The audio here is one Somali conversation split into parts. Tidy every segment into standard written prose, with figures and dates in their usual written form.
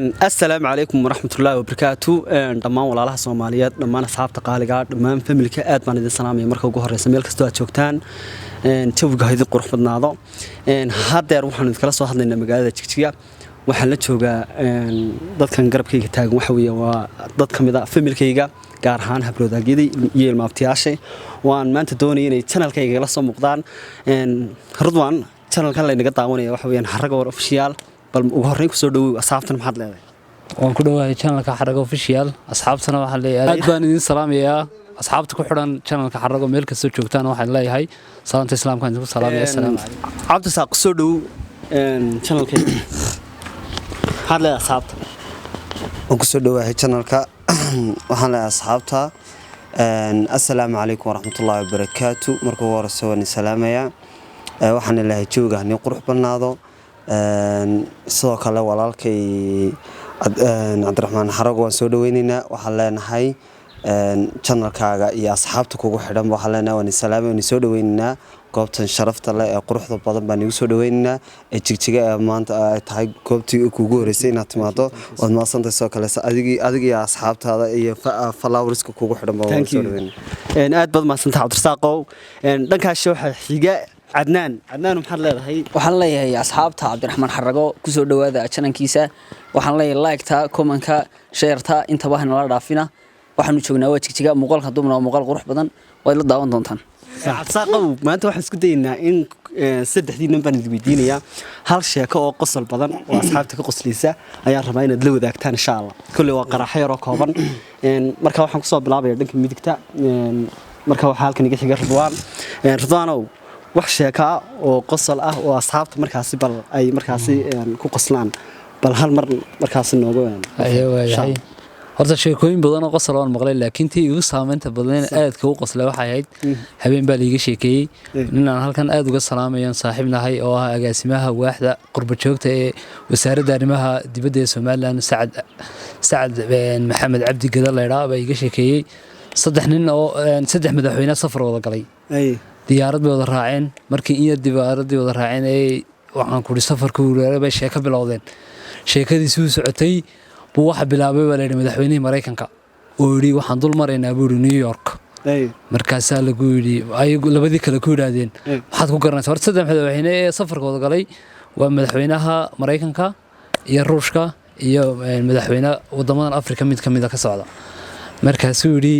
السلام عليكم ورحمة الله وبركاته دمان walaalaha Soomaaliyeed dhamaan asxaabta qaaliga dhamaan familka aad baan idin salaamay marka ugu horeysa meel kasta aad joogtaan jawiga idin qurux badnaado hadeer waxaan idin kala soo hadlaynaa magaalada Jigjiga waxaan la joogaa dadkan garabkayga taagan waxa weeye waa dad kamid ah familkayga gaar ahaan habloodaagidii iyo ilmaabtiyaashay waan maanta doonayay inay channelkayga la soo muuqdaan Ridwan channelkan la inaga daawanaya waxa weeyaan Xarago official bal ugu horreyn ku soo dhawow asxaabtan maxaad leedahay waan ku dhawahay channelka Xarago official asxaabtana waxaan leeyahay aad baan idin salaamayaa asxaabta ku xiran channelka Xarago meel kasta joogtaan waxaan leeyahay salaanta islaamka idinku salaamay assalaamu calaykum cabdi saaq soo dhawow channelkayga maxaad leedahay asxaabta waan ku soo dhawahay channelka waxaan leeyahay asxaabta assalaamu calaykum waraxmatullaahi wabarakaatu marka ugu horeysa waan salaamayaa waxaan leeyahay jooga ni qurux badnaado sidoo kale walaalkay Cabdiraxmaan Xarago waan soo dhaweynaynaa waxaan leenahay channelkaaga iyo asxaabta kugu xidhan waxaan leenahay waan salaamay waan soo dhaweynaynaa goobtan sharafta leh ee quruxda badan baan igu soo dhaweynaynaa ee Jigjiga ee maanta ay tahay goobtii kugu horeysay inaad timaado waad maasantahay soo kale adiga asxaabtaada iyo followerska kugu xidhan baan soo dhaweynaynaa aad baad maasantahay Cabdirasaaqow dhankaas waxa xiga عدنان محل leedahay waxaan leeyahay asxaabta Cabdiraxmaan Xarago ku soo dhawaada channelkiisa waxaan leeyahay like-ta comment-ka share-ta inta baa nala dhaafina waxaanu joognaa waa Jigjiga muuqaalka dumna muuqaal qurux badan way la daawan doontaan Cabdirasaaqow maanta waxaan isku daynaa in saddexdii number idin weydiinaya hal sheeko oo qosol badan oo asxaabta ka qosleysa ayaan rabaa inaad la wadaagtaan insha Allah kulli waa qaraxo yar oo kooban marka waxaan ku soo bilaabayaa dhanka midigta marka waxa halkan iga xiga Ridwaanow wax sheeka oo qosol ah oo asxaabta markaasi bal ay markaasi ku qoslaan bal hal mar markaasi noogu ayay horta sheekooyin badan oo qosol aan maqlay laakiin tii ugu saameynta badan aad ka u qoslay waxay ahayd habeen baa liiga sheekeeyay inaan halkan aad uga salaamayo saaxiibnahay oo ah agaasimaha waaxda qurba joogta ee wasaaradda arrimaha dibadda ee Soomaaliland Sacad Maxamed Cabdi Gadaleera baa iga sheekeeyay saddex madaxweyne safar wada galay diyaarad bay wada raaceen markii in diyaaradii wada raaceen ee waxaan ku safarka weerarey bay sheeko bilowdeen sheekadii soo socotay buu waxa bilaabay walaal madaxweynaha Mareykanka oo yiri waxaan dul maraynaa buuri New York markaas lagu yiri ay labadii kala ku yiraahdeen maxaad ku garanaysaa horta saddex madaxweyne ee safarka wada galay waa madaxweynaha Mareykanka iyo Ruushka iyo madaxweynaha wadamadan Afrika mid kamid ah ka socda markaas uu yiri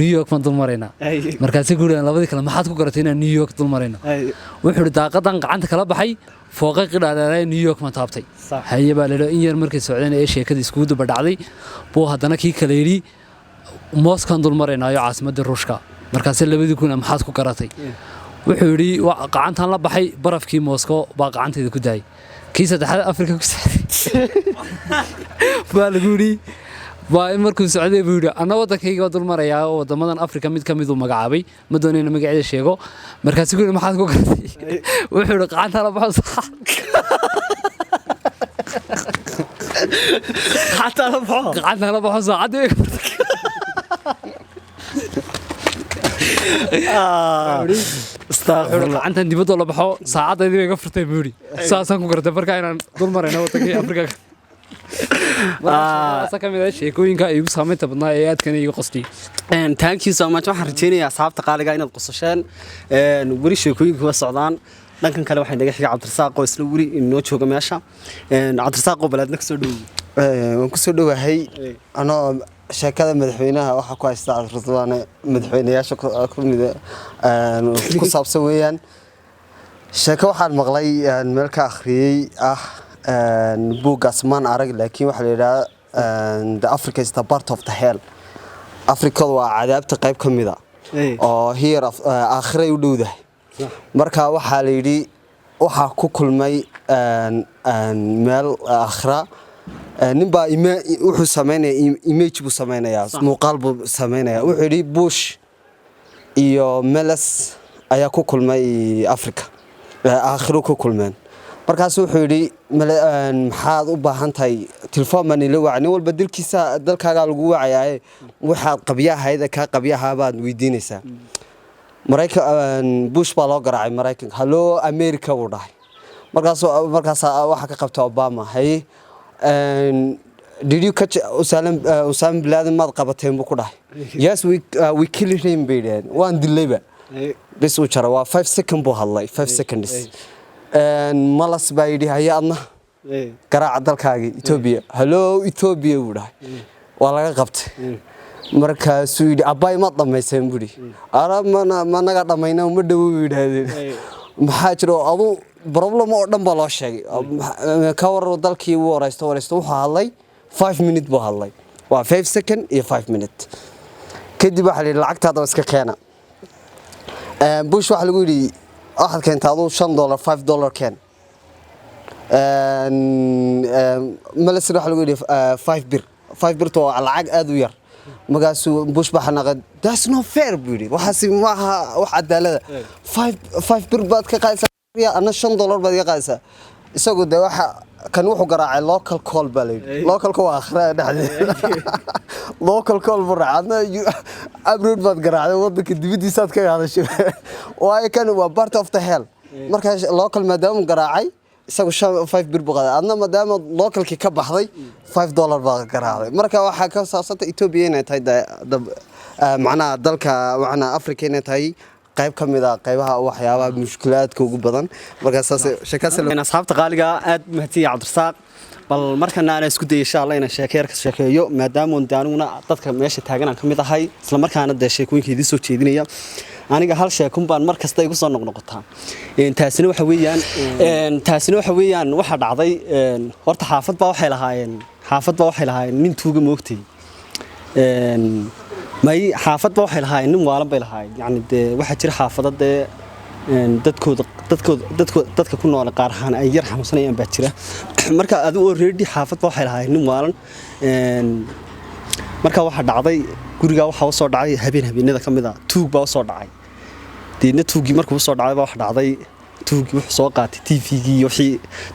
New York ma dul marayna markaas guuraan labadii kale maxaad ku garatay inaan New York dul marayna wuxuu daaqadan gacanta kala baxay fooqay qidaaray New York ma taabtay hayba leeyahay in yar markay socdeen ee sheekada isku daba dhacday buu haddana kii kale yiri Moscow dul marayna iyo caasimadda Ruushka markaas labadii kuna maxaad ku garatay wuxuu yiri gacantan la baxay barafkii Moscow baa gacanteeda ku daay kii saddexaad Afrika ku socday baa lagu yiri waa markuu socday buu yiri ana wadankayga dul marayaa oo wadamadan Afrika mid kamid uu magacaabay ma doonayna magaceeda sheego markaas uu maxaad ku garatay wuxuu yiri gacanta la baxo gacanta la baxo saacadii astaghfirullah anta dibadda la baxo saacadii iga furtay buu yiri saasan ku garatay markaa inaan dul marayna wadankii Afrika kamida sheekooyinka ay ugu saameynta badnaa ee aadkan iga qosli thank you so much waxaan rajeynayaa asxaabta qaaliga inaad qosasheen wari sheekooyinka waa socdaan dhankan kale waxay naga xiga Cabdirasaaq oo isla wari inoo jooga meesha Cabdirasaaq oo balaadna ka soo dhaweey waan ku soo dhawahay anoo sheekada madaxweynaha waxa ku haysta Ridwaan madaxweynayaasha kumid ku saabsan weeyaan sheeko waxaan maqlay meel ka akhriyay buugaas maan arag laakiin waxa la yiraahdaa the Africa is the part of the hell Africa waa cadaabta qayb kamid ah oo here aakhirey u dhowdahay marka waxa la yiri waxa ku kulmay meel aakhira ninba wuxuu sameeyay image buu sameeyaa muuqaal buu sameeyaa wuxuu yiri Bush iyo Meles ayaa ku kulmay Africa aakhiro ku kulmeen markaas wuxuu yiri maxaad u baahan tahay telefoon la wacni walba dilkiisa dalkaaga lagu wacayaa waxaad qabyahaayda ka qabyaha baad weydiinaysaa Mareykan Bush baa loo garaacay Mareykan hello America uu dhahay markaas waxa ka qabta Obama hay did you catch Osama bin Laden maad qabateen buu ku dhahay yes we killed him bayden waan dilayba bas uu jara waa 5 seconds buu hadlay 5 seconds malas baa yidhi haya adna garaaca dalkaaga Ethiopia hello Ethiopia buu dhahay waa laga qabtay markaasuu yidhi abbay ma dhamayseen buu yidhi arab ma naga dhamayna ma dhawo yidhaahdeen maxaa jiro adu problem oo dhan baa loo sheegay ka waran dalkii uu waraysto wuxuu hadlay 5 minutes buu hadlay waa 5 seconds iyo 5 minutes kadib waxa la yidhi lacagtaada iska keena bush waxa lagu yidhi waxaad keentaa aduu $5 keen malasir waxa lagu yidhi 5 bir to lacag aad u yar magaasuu bush baa xanaaqay that's not fair buu yidhi waxaasi maaha wax cadaalada 5 bir baad ka qaadaysaa ana $5 baad iga qaadaysaa isagu de waxa kan wuxuu garaacay local call baa la yidhi localka waa akhraa dhexdeeda local call buracadna abroad baad garaacday wadanka dibadiisaad ka hadashay waayo kan waa part of the hell marka local maadaama garaacay isagu 5 bir buu qaaday adna maadaama localki ka baxday $5 baa garaacday marka waxa ka saabsanta Ethiopia inay tahay macnaha dalka macnaha Afrika inay tahay qayb kamid ah qaybaha waxyaabaha mushkilaadka ugu badan marka sheekada asxaabta qaaliga aad mahadsan Cabdirasaaq bal markana aan isku day insha Allah inaan sheekeeyo maadaama aan daanuna dadka meesha taagan aan kamid ahay isla markaana de sheekooyinkeedii soo jeedinaya aniga hal sheekun baan mar kasta igu soo noqnoqotaa taasina waxa weeyaan waxa dhacday horta xaafad baa waxay lahaayeen nin tuuga moogtay may xaafad baa waxay lahaayeen nin waalan bay lahaayeen yani de waxa jira xaafadada dadka ku nool qaar ahaan ay yar xanuunsanayaan baa jira marka adigu already xaafad baa waxay lahaayeen nin waalan marka waxa dhacday guriga waxa soo dhacay habeenada kamid ah tuug baa soo dhacay deedna tuugi markuu soo dhacay baa wax dhacday tuugi wuxuu soo qaatay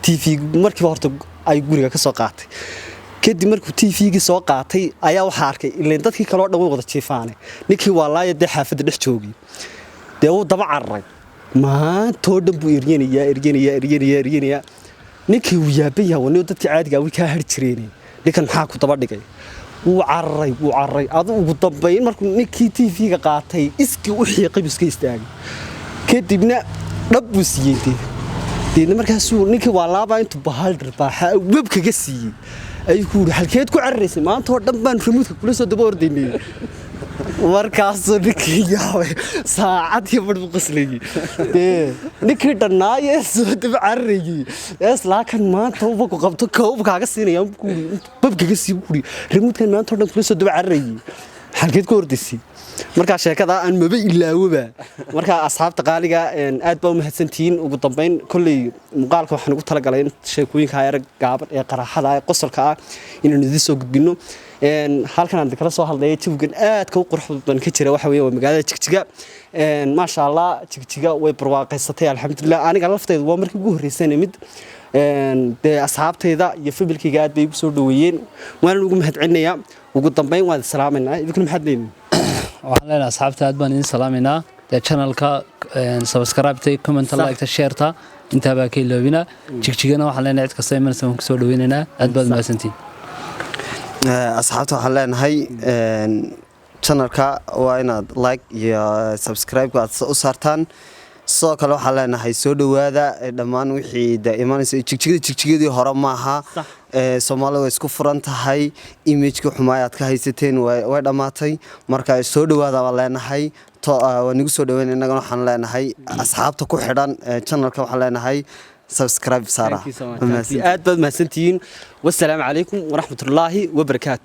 TV markii horta ay guriga ka soo qaatay kadib markuu TV-gi soo qaatay ayaa waxa arkay ilaa dadkii kale oo dhan wada jiifaanay ninkii wallaay de xaafadda dhex joogay de uu daba cararay maanta oo dhan buu eryanaya ninkii uu yaabay wadno dadkii caadiga ah ka har jireen ninkan maxaa ku daba dhigay wuu cararay adu ugu dambeyn markuu ninkii TV-ga qaatay iskii u xiiqay iska istaagay kadibna dhab buu siiyay deedna markaasuu ninkii wallaaba intuu bahal dharbaaxa web kaga siiyay ay ku halkeed ku carreysay maanta oo dhan baan remote kula soo daba ordaynay markaas ninkii yaabay saacadii badbu qaslayay ninkii dhanaayay soo daba carreeyay laakiin maanta uu ku qabto koob kaaga siinaya babkaga sii guri remote kan maanta oo dhan kula soo daba carreeyay halkeed ku ordaysay marka sheekada aan maba ilaawaba marka asxaabta qaaliga aad baa u mahadsantiin ugu dambeyn kulli muuqaalka waxaan ugu talagalay in sheekooyinka ayar gaaban ee qaraxada ee qosolka ah inaan idin soo gudbino halkan aan kala soo hadlayay jibgan aad ka qurux badan ka jira waxa weeye magaalada Jigjiga ma sha Allah Jigjiga way barwaaqaysatay alxamdulillah aniga laftaydu waa markii ugu horeysay mid de asxaabtayda iyo familkayga aad bay igu soo dhaweeyeen waan ugu mahadcelinayaa ugu dambeyn waan salaameynaa idinku maxaad leeyihiin waxaan leenahay asxaabta aad baan idin salaameynaa channelka subscribe comment like share inta baa ka iloobina Jigjigana waxaan leenahay cid kasta imanaysa ku soo dhaweynaynaa aad baad mahadsantiin asxaabta waxaan leenahay channelka waa inaad like iyo subscribe aad u saartaan soo kale waxaan leenahay soo dhawaada dhammaan wixii imanaysa jigjigadii hore maaha Soomaaliya way isku furan tahay image-ka xumaayad ka haysateen way dhamaatay marka soo dhawaada waa leenahay waan igu soo dhaweynaa inaga waxaan leenahay asxaabta ku xidhan channelka waxaan leenahay subscribe saara aad baad mahadsantiin wassalaamu calaykum waraxmatullaahi wabarakaatuh